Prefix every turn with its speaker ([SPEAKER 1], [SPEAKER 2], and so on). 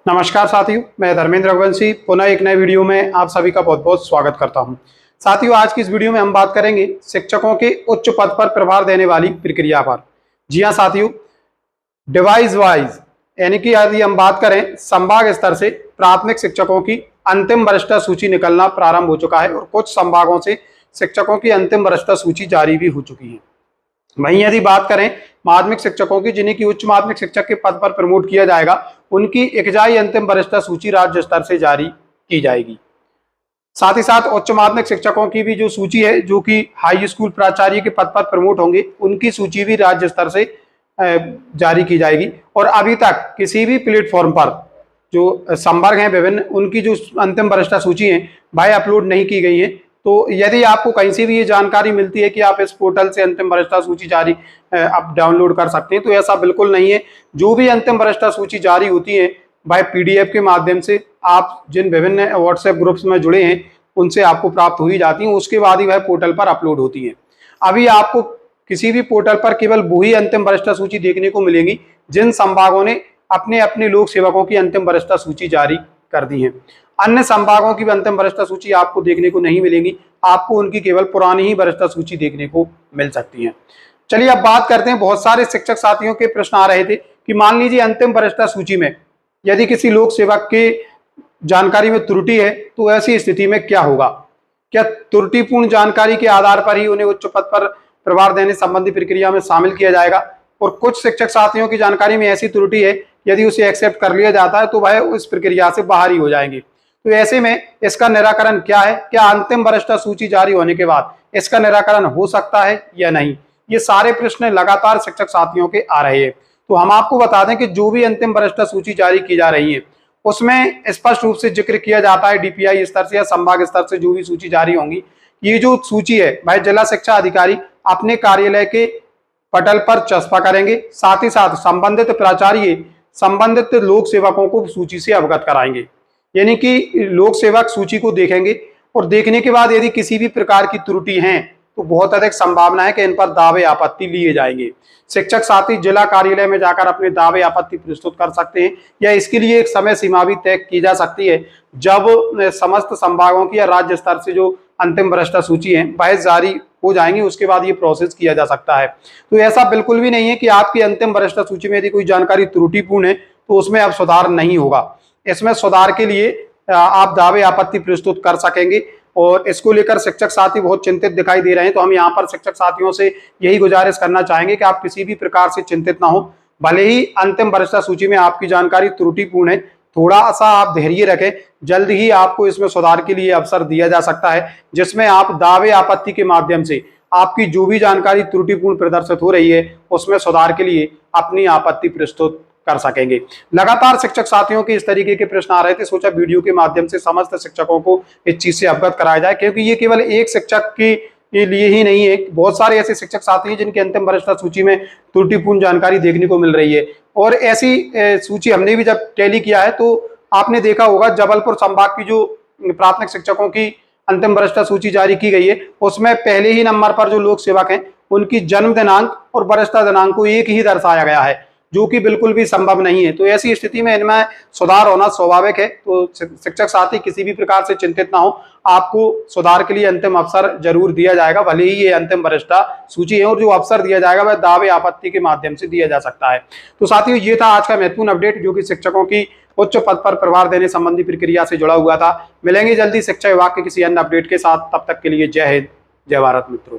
[SPEAKER 1] नमस्कार साथियों, मैं धर्मेंद्र रघुवंशी पुनः एक नए वीडियो में आप सभी का बहुत बहुत स्वागत करता हूं। साथियों, आज की इस वीडियो में हम बात करेंगे शिक्षकों के उच्च पद पर प्रभार देने वाली प्रक्रिया पर। जी हां साथियों, डिवाइस वाइज यानी कि यदि हम बात करें संभाग स्तर से प्राथमिक शिक्षकों की अंतिम वरिष्ठ सूची निकलना प्रारंभ हो चुका है और कुछ संभागों से शिक्षकों की अंतिम वरिष्ठ सूची जारी भी हो चुकी है। वहीं यदि बात करें माध्यमिक शिक्षकों की, जिन्हें की उच्च माध्यमिक शिक्षक के पद पर प्रमोट किया जाएगा, उनकी इकजाई अंतिम वरिष्ठ सूची राज्य स्तर से जारी की जाएगी। साथ ही साथ उच्च माध्यमिक शिक्षकों की भी जो सूची है, जो कि हाई स्कूल प्राचार्य के पद पर प्रमोट होंगे, उनकी सूची भी राज्य स्तर से जारी की जाएगी। और अभी तक किसी भी प्लेटफॉर्म पर जो संवर्ग हैं विभिन्न, उनकी जो अंतिम वरिष्ठ सूची है भाई अपलोड नहीं की गई है। तो यदि आपको कहीं से भी ये जानकारी मिलती है कि आप इस पोर्टल से अंतिम वरिष्ठ सूची जारी आप डाउनलोड कर सकते हैं, तो ऐसा बिल्कुल नहीं है। जो भी अंतिम वरिष्ठ सूची जारी होती है भाई पीडीएफ के माध्यम से, आप जिन विभिन्न व्हाट्सएप ग्रुप्स में जुड़े हैं उनसे आपको प्राप्त हो ही जाती हैं, उसके बाद ही वह पोर्टल पर अपलोड होती है। अभी आपको किसी भी पोर्टल पर केवल वही अंतिम वरिष्ठ सूची देखने को मिलेगी जिन संभागों ने अपने अपने लोक सेवकों की अंतिम वरिष्ठ सूची जारी कर दी है। अन्य संभागों की भी अंतिम वरिष्ठ सूची आपको देखने को नहीं मिलेगी, आपको उनकी केवल पुरानी ही वरिष्ठ सूची देखने को मिल सकती है। चलिए अब बात करते हैं, बहुत सारे शिक्षक साथियों के प्रश्न आ रहे थे कि मान लीजिए अंतिम वरिष्ठ सूची में यदि किसी लोक सेवक के जानकारी में त्रुटि है तो ऐसी स्थिति में क्या होगा? क्या त्रुटिपूर्ण जानकारी के आधार पर ही उन्हें उच्च पद पर प्रभार देने संबंधी प्रक्रिया में शामिल किया जाएगा? और कुछ शिक्षक साथियों की जानकारी में ऐसी त्रुटि है, यदि उसे एक्सेप्ट कर लिया जाता है तो वह उस प्रक्रिया से बाहर ही हो जाएंगे। तो ऐसे में इसका निराकरण क्या है? क्या अंतिम वरिष्ठ सूची जारी होने के बाद इसका निराकरण हो सकता है या नहीं? ये सारे प्रश्न लगातार शिक्षक साथियों के आ रहे हैं। तो हम आपको बता दें कि जो भी अंतिम वरिष्ठ सूची जारी की जा रही है उसमें स्पष्ट रूप से जिक्र किया जाता है डीपीआई स्तर से या संभाग स्तर से जो भी सूची जारी होंगी, ये जो सूची है भाई जिला शिक्षा अधिकारी अपने कार्यालय के पटल पर चस्पा करेंगे। साथ ही साथ संबंधित प्राचार्य संबंधित लोक सेवकों को सूची से अवगत कराएंगे। यानी कि लोक सेवक सूची को देखेंगे और देखने के बाद यदि किसी भी प्रकार की त्रुटि है तो बहुत अधिक संभावना है कि इन पर दावे आपत्ति लिए जाएंगे। शिक्षक साथी जिला कार्यालय में जाकर अपने दावे आपत्ति प्रस्तुत कर सकते हैं, या इसके लिए एक समय सीमा भी तय की जा सकती है जब समस्त संभागों की या राज्य स्तर से जो अंतिम वरिष्ठ सूची है वह जारी हो जाएंगी, उसके बाद ये प्रोसेस किया जा सकता है। तो ऐसा बिल्कुल भी नहीं है कि आपकी अंतिम वरिष्ठ सूची में यदि कोई जानकारी त्रुटिपूर्ण है तो उसमें अब सुधार नहीं होगा। इसमें सुधार के लिए आप दावे आपत्ति प्रस्तुत कर सकेंगे और इसको लेकर शिक्षक साथी बहुत चिंतित दिखाई दे रहे हैं। तो हम यहाँ पर शिक्षक साथियों से यही गुजारिश करना चाहेंगे कि आप किसी भी प्रकार से चिंतित ना हो। भले ही अंतिम वरिष्ठ सूची में आपकी जानकारी त्रुटिपूर्ण है, थोड़ा सा आप धैर्य रखें, जल्द ही आपको इसमें सुधार के लिए अवसर दिया जा सकता है, जिसमें आप दावे आपत्ति के माध्यम से आपकी जो भी जानकारी त्रुटिपूर्ण प्रदर्शित हो रही है उसमें सुधार के लिए अपनी आपत्ति प्रस्तुत कर सकेंगे। लगातार शिक्षक साथियों के इस तरीके के प्रश्न आ रहे थे, सोचा वीडियो के माध्यम से समस्त शिक्षकों को इस चीज से अवगत कराया जाए, क्योंकि ये केवल एक शिक्षक के लिए ही नहीं है, बहुत सारे ऐसे शिक्षक साथी हैं जिनके अंतिम वरिष्ठ सूची में त्रुटिपूर्ण जानकारी देखने को मिल रही है। और ऐसी सूची हमने भी जब टैली किया है तो आपने देखा होगा जबलपुर संभाग की जो प्राथमिक शिक्षकों की अंतिम वरिष्ठ सूची जारी की गई है उसमें पहले ही नंबर पर जो लोक सेवक हैं उनकी जन्म दिनांक और वरिष्ठ दिनांक को एक ही दर्शाया गया है, जो कि बिल्कुल भी संभव नहीं है। तो ऐसी स्थिति में इनमें सुधार होना स्वाभाविक है। तो शिक्षक साथी किसी भी प्रकार से चिंतित ना हो, आपको सुधार के लिए अंतिम अवसर जरूर दिया जाएगा, भले ही ये अंतिम वरिष्ठ सूची है, और जो अवसर दिया जाएगा वह दावे आपत्ति के माध्यम से दिया जा सकता है। तो साथियों, ये था आज का महत्वपूर्ण अपडेट जो कि शिक्षकों की उच्च पद पर प्रभार देने संबंधी प्रक्रिया से जुड़ा हुआ था। मिलेंगे जल्दी शिक्षा विभाग के किसी अन्य अपडेट के साथ, तब तक के लिए जय हिंद, जय भारत मित्रों।